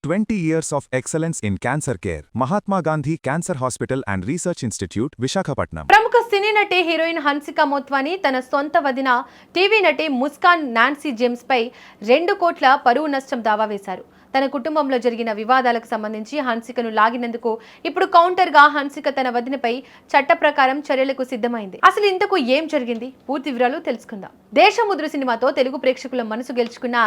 20 years of excellence in cancer care. Mahatma Gandhi Cancer Hospital and Research Institute, Visakhapatnam. ప్రముఖ సినీ నటి heroine Hansika Motwani తన సొంత వదిన టీవీ నటి ముస్కాన్ నాన్సీ జేమ్స్ పై 2 కోట్ల పరువు నష్టం దావా వేశారు. తన కుటుంబంలో జరిగిన వివాదాలకు సంబంధించి హన్సికను లాగినందుకు ఇప్పుడు కౌంటర్ గా హన్సిక తన వదినపై చట్ట ప్రకారం చర్యలకు సిద్ధమైంది. అసలు ఇంతకు ఏం జరిగింది? పూర్తి వివరాలు తెలుసుకుందాం. దేశముద్రు సినిమాతో తెలుగు ప్రేక్షకుల మనసు గెలుచుకున్న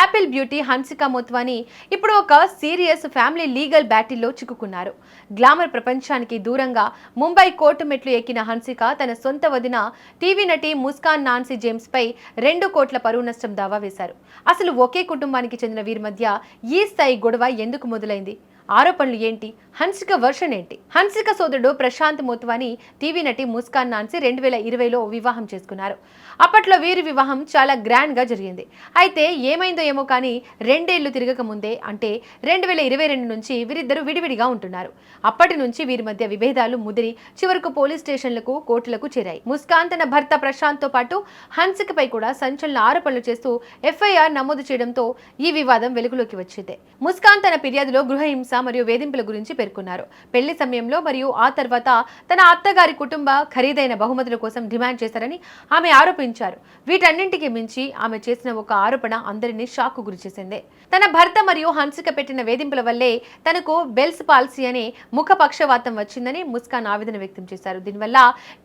యాపిల్ బ్యూటీ హన్సిక మోత్వాని ఇప్పుడు ఒక సీరియస్ ఫ్యామిలీ లీగల్ బ్యాటిల్లో చిక్కుకున్నారు. గ్లామర్ ప్రపంచానికి దూరంగా ముంబై కోర్టు మెట్లు ఎక్కిన హన్సిక తన సొంత వదిన టీవీ నటి ముస్కాన్ నాన్సీ జేమ్స్ పై 2 కోట్ల పరువు నష్టం దావా వేశారు. అసలు ఒకే కుటుంబానికి చెందిన వీరి మధ్య ఈ స్థాయి గొడవ ఎందుకు మొదలైంది? ఆరోపణలు ఏంటి? హన్సిక వర్షన్ ఏంటి? హన్సిక సోదరుడు ప్రశాంత్ మోత్వాని టీవీ నటి ముస్కాన్ నాన్సీ 2020లో వివాహం చేసుకున్నారు. అప్పట్లో వీరి వివాహం చాలా గ్రాండ్ గా జరిగింది. అయితే ఏమైందో ఏమో కానీ 2 ఏళ్లు తిరగక ముందే అంటే 2022 నుంచి వీరిద్దరూ విడివిడిగా ఉంటున్నారు. అప్పటి నుంచి వీరి మధ్య విభేదాలు ముదిరి చివరకు పోలీస్ స్టేషన్లకు కోర్టులకు చేరాయి. ముస్కాన్ తన భర్త ప్రశాంత్ తో పాటు హన్సికపై కూడా సంచలన ఆరోపణలు చేస్తూ ఎఫ్ఐఆర్ నమోదు చేయడంతో ఈ వివాదం వెలుగులోకి వచ్చింది. ముస్కాన్ తన ఫిర్యాదులో గృహహింస మరియు వేధింపుల గురించి పేర్కొన్నారు. పెళ్లి సమయంలో మరియు ఆ తర్వాత తన అత్తగారి కుటుంబ ఖరీదైన బహుమతుల కోసం డిమాండ్ చేశారని ఆమె ఆరోపించారు. వీటన్నింటికి మించి ఆమె చేసిన ఒక ఆరోపణ అందరినీ షాక్ కు గురిచేసింది. తన భర్త మరియు హన్సిక పెట్టిన వేధింపుల వల్లే తనకు బెల్స్ పాల్సీ అనే ముఖ పక్షవాతం వచ్చిందని ముస్కాన్ ఆవేదన వ్యక్తం చేశారు. దీనివల్ల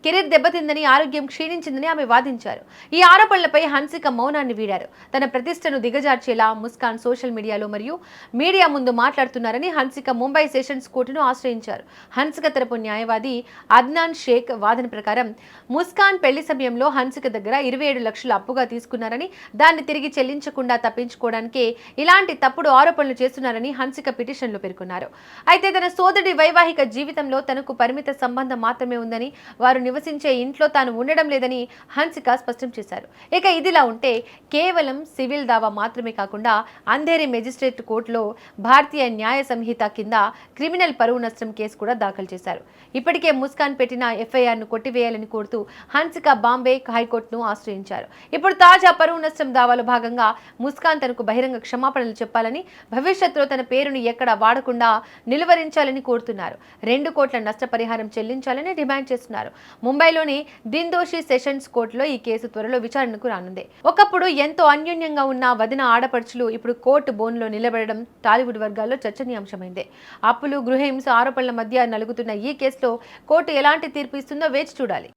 కెరీర్ దెబ్బతిందని, ఆరోగ్యం క్షీణించిందని ఆమె వాదించారు. ఈ ఆరోపణలపై హన్సిక మౌనాన్ని వీడారు. తన ప్రతిష్టను దిగజార్చేలా ముస్కాన్ సోషల్ మీడియాలో మరియు మీడియా ముందు మాట్లాడుతున్నారని హన్సిక ముంబై సెషన్స్ కోర్టును ఆశ్రయించారు. హన్సిక తరపు న్యాయవాది అద్నాన్ షేక్ వాదన ప్రకారం ముస్కాన్ పెళ్లి సమయంలో హన్సిక దగ్గర 27 లక్షలు అప్పుగా తీసుకున్నారని, దాన్ని తిరిగి చెల్లించకుండా తప్పించుకోవడానికే ఇలాంటి తప్పుడు ఆరోపణలు చేస్తున్నారని హన్సిక పిటిషన్లో పేర్కొన్నారు. అయితే తన సోదరుడి వైవాహిక జీవితంలో తనకు పరిమిత సంబంధం మాత్రమే ఉందని, వారు నివసించే ఇంట్లో తాను ఉండడం లేదని హన్సిక స్పష్టం చేశారు. ఇక ఇదిలా ఉంటే కేవలం సివిల్ దావా మాత్రమే కాకుండా అంధేరి మెజిస్ట్రేట్ కోర్టులో భారతీయ న్యాయ సంహిత కింద క్రిమినల్ పరువు నష్టం కేసు కూడా దాఖలు చేశారు. ఇప్పటికే ముస్కాన్ పెట్టిన ఎఫ్ఐఆర్ ను కొట్టివేయాలని కోరుతూ హన్సిక బాంబే హైకోర్టును ఆశ్రయించారు. ఇప్పుడు తాజా పరువు నష్టం దావాలో భాగంగా ముస్కాన్ తనకు బహిరంగ క్షమాపణలు చెప్పాలని, భవిష్యత్తులో తన పేరును ఎక్కడా వాడకుండా నిలువరించాలని కోరుతున్నారు. 2 కోట్ల నష్టపరిహారం చెల్లించాలని డిమాండ్ చేస్తున్నారు. ముంబైలోని దిందోషి సెషన్స్ కోర్టులో ఈ కేసు త్వరలో విచారణకు రానుంది. ఒకప్పుడు ఎంతో అన్యోన్యంగా ఉన్న వదిన ఆడపడుచులు ఇప్పుడు కోర్టు బోన్లో నిలబడడం టాలీవుడ్ వర్గాల్లో చర్చనీయాంశమైంది. అప్పులు, గృహహింస ఆరోపణల మధ్య నలుగుతున్న ఈ కేసులో కోర్టు ఎలాంటి తీర్పు ఇస్తుందో వేచి చూడాలి.